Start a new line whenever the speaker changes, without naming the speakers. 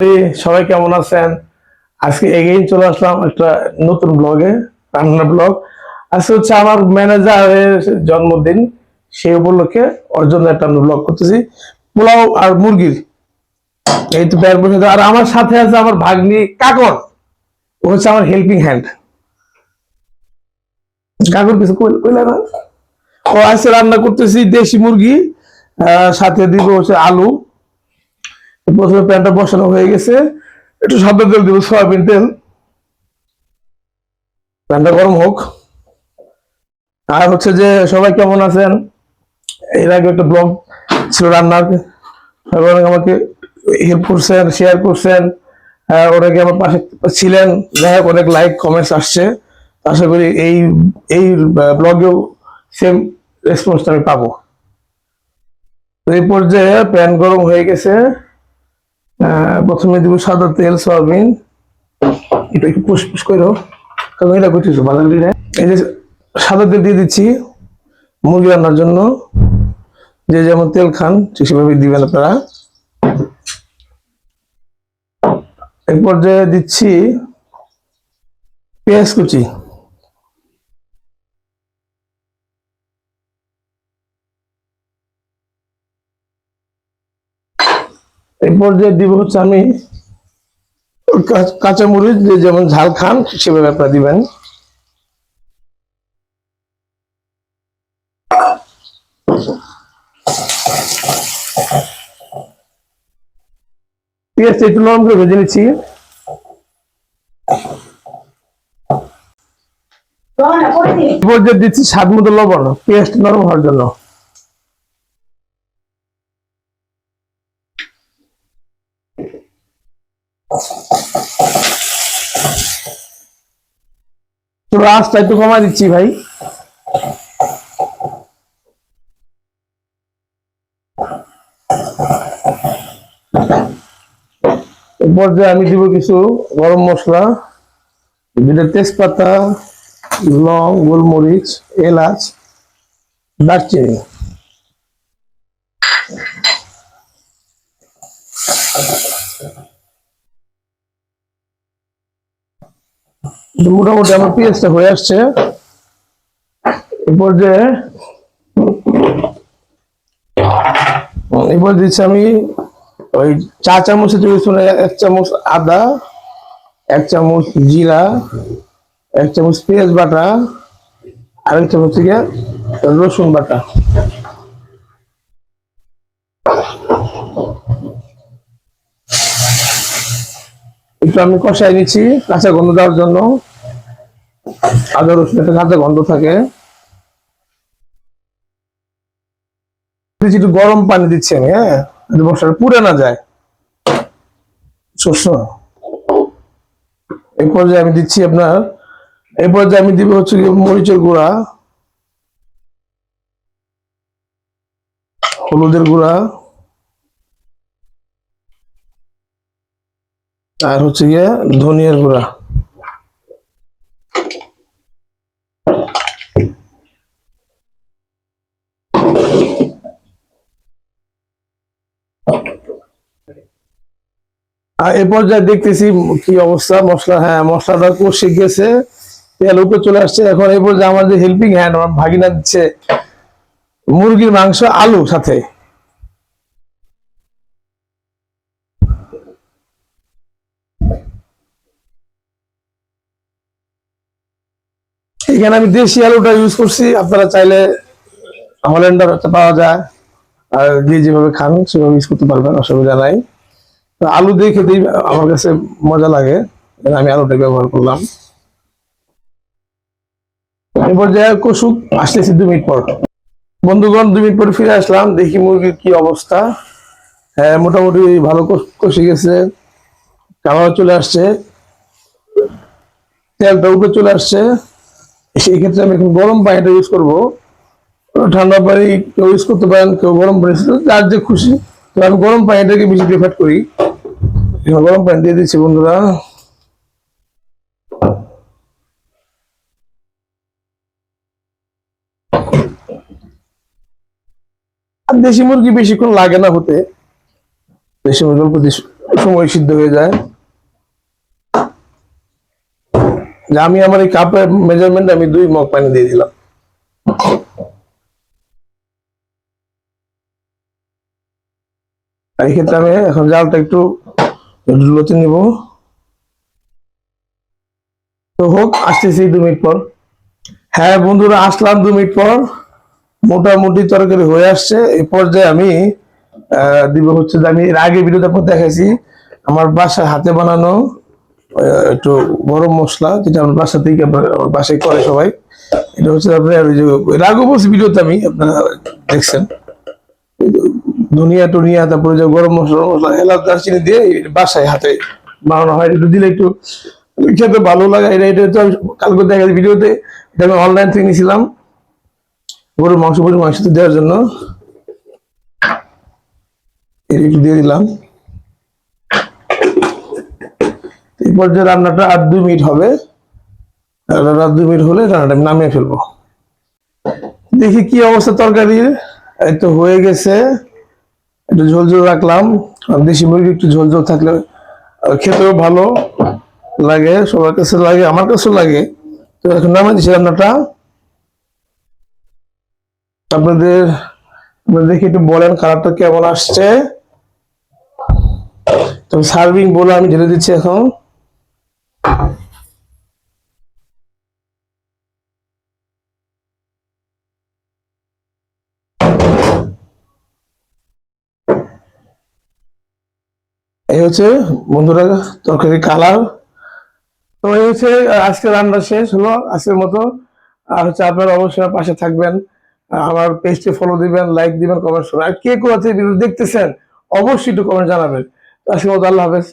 সবাই কেমন আছেন? আজকে এগেইন চলে আসলাম একটা নতুন ব্লগে, রান্নার ব্লগ। আজকে হচ্ছে আমার ম্যানেজারের জন্মদিন, সেই উপলক্ষে ওর জন্য একটা ব্লগ করতেছি। পোলাও আর মুরগির এই তো প্যার বসে, আর আমার সাথে আছে আমার ভাগ্নি কাকর। ও হচ্ছে আমার হেল্পিং হ্যান্ড। কাকর কিছু কইলে না। ও আজকে রান্না করতেছি দেশি মুরগি, সাথে দিব হচ্ছে আলু। প্রথমে প্যানটা বসানো হয়ে গেছে, একটু সাদা তেল দিব, সয়াবিন তেল। প্যানটা গরম হোক। আর হচ্ছে যে সবাই কেমন আছেন? এর আগে একটা ব্লগ ছিল রান্নার, সবাই অনেক আমাকে হেল্প করছেন, শেয়ার করছেন, ওনাকে আমার পাশে ছিলেন। যাই হোক, অনেক লাইক কমেন্টস আসছে। আশা করি এই এই ব্লগেও সেম রেসপন্সটা আমি পাবো। তো এই পর্যায়ে প্যান গরম হয়ে গেছে। প্রথমে দিব সাদা তেল, সয়াবিন। এটা একটু পুষ করো, কারণ এটা করতেছো ভালো। এই যে সাদা তেল দিয়ে দিচ্ছি মুরগি রান্নার জন্য। যে যেমন তেল খান ঠিক সেভাবে দিবেন আপনারা। এই পর্যায়ে দিচ্ছি পেঁয়াজ কুচি। এই পর্যায়ে দিব হচ্ছে আমি কাঁচামরিচ, যে যেমন ঝাল খান সেভাবে আপনারা দিবেন। পেঁয়াজটা একটু নরম করে ভেজে নিচ্ছি। দিচ্ছি স্বাদ মতো লবণ, পেঁয়াজ নরম হওয়ার জন্য। তো আঁচটা একটু কমাই দিচ্ছি ভাই। এই পর্যায়ে আমি দিব কিছু গরম মশলা, দুটো তেজপাতা, লং, গোলমরিচ, এলাচ, দারচিনি। মোটামুটি আমার পেঁয়াজটা হয়ে আসছে। এরপর দিচ্ছি আমি ওই চা চামচের জন্য 1 চামচ আদা, 1 চামচ জিরা, 1 চামচ পেঁয়াজ বাটা, আর 1 চামচ থেকে রসুন বাটা। একটু আমি কষাই নিচ্ছি কাঁচা গন্ধ দেওয়ার জন্য। আদা রসুন একটা কাঁচা গন্ধ থাকে। একটু গরম পানি দিচ্ছি আমি, হ্যাঁ, মশলাটা পুড়ে না যায়। শস্য এই পর্যায়ে আমি দিচ্ছি আপনার, এই পর্যায়ে আমি দিব হচ্ছে মরিচের গুঁড়া, হলুদের গুঁড়া, আর হচ্ছে গিয়ে ধনিয়ার গুঁড়া। আর এ পর্যায়ে দেখতেছি কি অবস্থা মশলা, হ্যাঁ মশলাটা কষে গেছে, তেল উপরে চলে আসছে। এখন এই পর্যায়ে আমার যে হেল্পিং হ্যান্ড, আমার ভাগিনা দিচ্ছে মুরগির মাংস আলু সাথে। এখানে আমি দেশি আলুটা ইউজ করছি, আপনারা চাইলে হল্যান্ডার পাওয়া যায়, আর যে যেভাবে খান সেভাবে ইউজ করতে পারবেন, অসুবিধা নাই। আলু দিয়ে খেতেই আমার কাছে মজা লাগে, আমি আলুটা ব্যবহার করলাম। এরপর যে কষুক, আসতেছি 2 মিনিট পর। বন্ধুগণ, 2 মিনিট পর ফিরে আসলাম, দেখি মুরগির কি অবস্থা। হ্যাঁ, মোটামুটি ভালো কষে গেছে, কালার চলে আসছে, তেলটা উপরে চলে আসছে। সেই ক্ষেত্রে আমি এখন গরম পানিটা ইউজ করবো। ঠান্ডা পানি কেউ ইউজ করতে পারেন, কেউ গরম পানি, যার যে খুশি। তো আমি গরম পানিটাকে বেশি প্রেফার করি। গরম পানি দিয়ে দিচ্ছি বন্ধুরা। আর দেশি মুরগি বেশিক্ষণ লাগে না হতে, দেশি মুরগি সময় সিদ্ধ হয়ে যায়। যে আমি আমার এই কাপের মেজারমেন্ট আমি 2 মগ পানি দিয়ে দিলাম। এই ক্ষেত্রে আমি এখন জালটা একটু লচে নিব। তো হোক, আসতেছি 2 মিনিট পর। হ্যাঁ বন্ধুরা, আসলাম 2 মিনিট পর। মোটামুটি তরকারি হয়ে আসছে। এই পর্যায়ে আমি দিব হচ্ছে যে, আমি এর আগে ভিডিওতে আপনার দেখাইছি আমার বাসায় হাতে বানানো একটু গরম মশলা, যেটা আমার বাসা থেকে বাসায় করে সবাই। এটা হচ্ছে আপনার ওই যে এর আগে বলছি ভিডিওতে, আমি আপনারা দেখছেন, ধনিয়া টনিয়া, তারপরে যে গরম মশলা মশলা এলাচ দারচিনি দিয়ে বাসায় হাতে বানানো হয়। একটু দিলে একটু খেতে ভালো লাগে। এটা তো আমি কালকে দেখা ভিডিওতে, এটা আমি অনলাইন থেকে নিয়েছিলাম গরুর মাংস দেওয়ার জন্য। এটা একটু দিয়ে দিলাম। এরপর যে রান্নাটা আর 2 মিনিট হবে, রাত 2 মিনিট হলে রান্নাটা আমি নামিয়ে ফেলবো। দেখি কি অবস্থা তরকারির। এই তো হয়ে গেছে। একটু ঝোল ঝোল রাখলাম। আর দেশি মুরগি একটু ঝোল ঝোল থাকলে খেতেও ভালো লাগে, সবার কাছে লাগে, আমার কাছেও লাগে। তো এখন নামিয়ে দিচ্ছি রান্নাটা। আপনাদের দেখি একটু বলেন কালারটা কেমন আসছে। তো সার্ভিং বলে আমি ঢেলে দিচ্ছি এখন। এই হচ্ছে বন্ধুরা তরকারি কালার। তো এই হচ্ছে আজকে রান্না শেষ হলো আজকের মতো। আর হচ্ছে আপনারা অবশ্যই পাশে থাকবেন, আমার পেজটি ফলো দিবেন, লাইক দিবেন, কমেন্ট করবেন। আর কে কোথা থেকে ভিডিও দেখতেছেন অবশ্যই একটু কমেন্ট জানাবেন। তো আজকের মতো আল্লাহ হাফেজ।